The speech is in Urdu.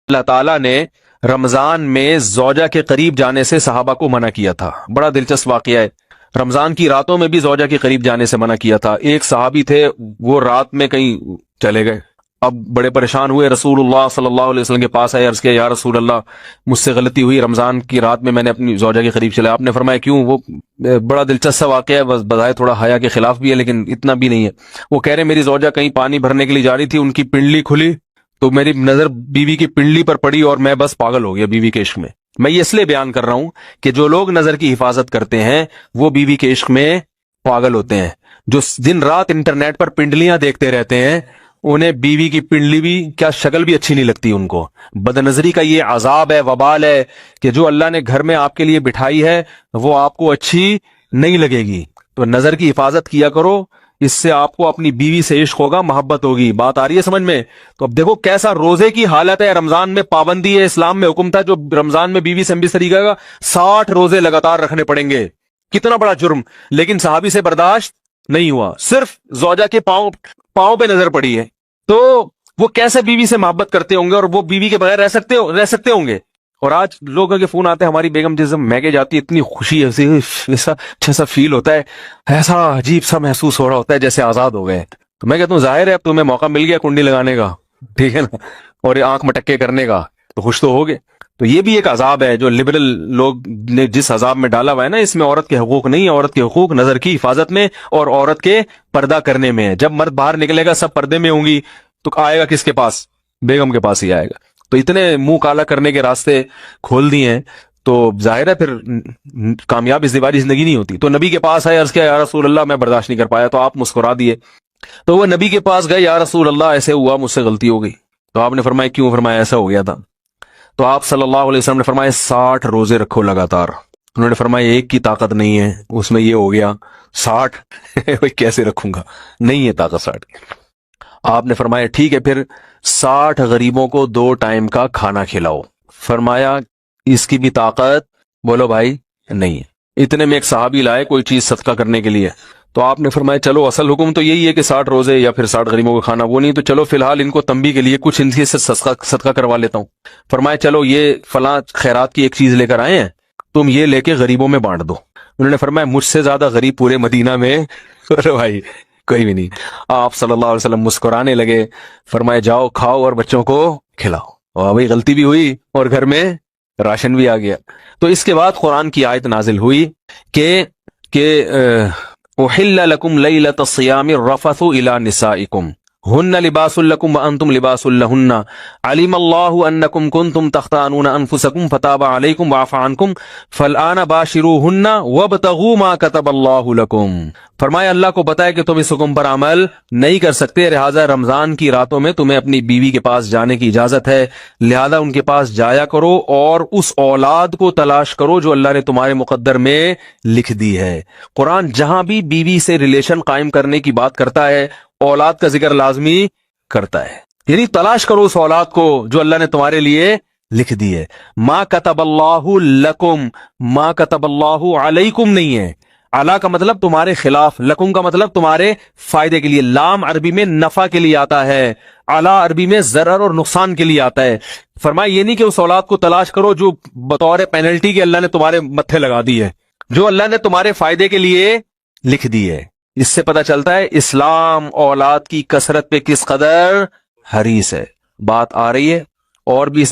اللہ تعالیٰ نے رمضان میں زوجہ کے قریب جانے سے صحابہ کو منع کیا تھا. بڑا دلچسپ واقعہ ہے. رمضان کی راتوں میں بھی زوجہ کے قریب جانے سے منع کیا تھا. ایک صحابی تھے، وہ رات میں کہیں چلے گئے. اب بڑے پریشان ہوئے، رسول اللہ صلی اللہ علیہ وسلم کے پاس آئے، عرض کیا یا رسول اللہ مجھ سے غلطی ہوئی، رمضان کی رات میں نے اپنی زوجہ کے قریب چلا. آپ نے فرمایا کیوں؟ وہ بڑا دلچسپ واقعہ ہے، بظاہر تھوڑا حیا کے خلاف بھی ہے لیکن اتنا بھی نہیں ہے. وہ کہہ رہے میری زوجہ کہیں پانی بھرنے کے لیے جا رہی تھی، ان کی پنڈلی کھلی تو میری نظر بیوی کی پنڈلی پر پڑی اور میں بس پاگل ہو گیا بیوی کے عشق میں. میں یہ اس لیے بیان کر رہا ہوں کہ جو لوگ نظر کی حفاظت کرتے ہیں وہ بیوی کے عشق میں پاگل ہوتے ہیں. جو دن رات انٹرنیٹ پر پنڈلیاں دیکھتے رہتے ہیں انہیں بیوی کی پنڈلی بھی کیا شکل بھی اچھی نہیں لگتی ان کو. بد نظری کا یہ عذاب ہے، وبال ہے کہ جو اللہ نے گھر میں آپ کے لیے بٹھائی ہے وہ آپ کو اچھی نہیں لگے گی. تو نظر کی حفاظت کیا کرو، اس سے آپ کو اپنی بیوی سے عشق ہوگا، محبت ہوگی. بات آ رہی ہے سمجھ میں؟ تو اب دیکھو کیسا روزے کی حالت ہے. رمضان میں پابندی ہے، اسلام میں حکم تھا جو رمضان میں بیوی سے امبستری کرے گا 60 روزے لگاتار رکھنے پڑیں گے. کتنا بڑا جرم، لیکن صحابی سے برداشت نہیں ہوا. صرف زوجہ کے پاؤں پہ نظر پڑی ہے. تو وہ کیسے بیوی سے محبت کرتے ہوں گے اور وہ بیوی کے بغیر رہ سکتے ہوں گے. اور آج لوگوں کے فون آتے ہیں، ہماری بیگم جس میکے جاتی ہے اتنی خوشی ہے، ایسا اچھا سا فیل ہوتا ہے، ایسا عجیب سا محسوس ہو رہا ہوتا ہے جیسے آزاد ہو گئے. تو میں کہتا ہوں ظاہر ہے اب تمہیں موقع مل گیا کنڈی لگانے کا، ٹھیک ہے نا، اور آنکھ مٹکے کرنے کا، تو خوش تو ہوگے. تو یہ بھی ایک عذاب ہے جو لبرل لوگ نے جس عذاب میں ڈالا ہوا ہے نا، اس میں عورت کے حقوق نہیں ہے. عورت کے حقوق نظر کی حفاظت میں اور عورت کے پردہ کرنے میں ہے. جب مرد باہر نکلے گا سب پردے میں ہوں گی تو آئے گا کس کے پاس؟ بیگم کے پاس ہی آئے گا. تو اتنے منہ کالا کرنے کے راستے کھول دیے ہیں تو ظاہر ہے پھر کامیاب ازدواجی زندگی نہیں ہوتی. تو نبی کے پاس آئے، عرض کیا یا رسول اللہ میں برداشت نہیں کر پایا. تو آپ مسکرا دیے. تو وہ نبی کے پاس گئے، یا رسول اللہ ایسے ہوا، مجھ سے غلطی ہو گئی. تو آپ نے فرمایا کیوں؟ فرمایا ایسا ہو گیا تھا. تو آپ صلی اللہ علیہ وسلم نے فرمایا 60 روزے رکھو لگاتار. انہوں نے فرمایا ایک کی طاقت نہیں ہے، اس میں یہ ہو گیا 60 کیسے رکھوں گا، نہیں ہے طاقت 60 کی. آپ نے فرمایا ٹھیک ہے پھر 60 غریبوں کو 2 ٹائم کا کھانا کھلاؤ. فرمایا اس کی بھی طاقت بولو بھائی نہیں ہے. اتنے میں ایک صحابی لائے کوئی چیز صدقہ کرنے کے لیے. تو آپ نے فرمایا چلو اصل حکم تو یہی ہے کہ 60 روزے یا پھر 60 غریبوں کو کھانا، وہ نہیں تو چلو فی الحال ان کو تنبیہ کے لیے کچھ ان سے صدقہ کروا لیتا ہوں. فرمایا چلو یہ فلاں خیرات کی ایک چیز لے کر آئے ہیں، تم یہ لے کے غریبوں میں بانٹ دو. انہوں نے فرمایا مجھ سے زیادہ غریب پورے مدینہ میں بھائی کوئی بھی نہیں. آپ صلی اللہ علیہ وسلم مسکرانے لگے، فرمائے جاؤ کھاؤ اور بچوں کو کھلاؤ. اور بھائی غلطی بھی ہوئی اور گھر میں راشن بھی آ گیا. تو اس کے بعد قرآن کی آیت نازل ہوئی کہ احل لکم لیلۃ الصیام الرفث الی نسائکم ہن لباس لکم وانتم لباس لہن علم اللہ انکم کنتم تختانون انفسکم فتاب علیکم وعفى عنکم فالآن باشروہن وابتغوا ما کتب اللہ لکم. فرمایا اللہ کو پتا ہے کہ تم اس حکم پر عمل نہیں کر سکتے، لہٰذا رمضان کی راتوں میں تمہیں اپنی بیوی کے پاس جانے کی اجازت ہے، لہذا ان کے پاس جایا کرو اور اس اولاد کو تلاش کرو جو اللہ نے تمہارے مقدر میں لکھ دی ہے. قرآن جہاں بھی بیوی سے ریلیشن قائم کرنے کی بات کرتا ہے اولاد کا ذکر لازمی کرتا ہے، یعنی تلاش کرو اس اولاد کو جو اللہ نے تمہارے لیے لکھ دی ہے. ما کتب اللہ لکم، ما کتب اللہ علیکم نہیں ہے. اعلیٰ کا مطلب تمہارے خلاف، لکم کا مطلب تمہارے فائدے کے لیے. لام عربی میں نفع کے لیے آتا ہے، اعلیٰ عربی میں ضرر اور نقصان کے لیے آتا ہے. فرمایا یہ نہیں کہ اس اولاد کو تلاش کرو جو بطور پینلٹی کے اللہ نے تمہارے متھے لگا دی ہے، جو اللہ نے تمہارے فائدے کے لیے لکھ دی ہے. اس سے پتہ چلتا ہے اسلام اولاد کی کثرت پہ کس قدر حریص ہے. بات آ رہی ہے اور بھی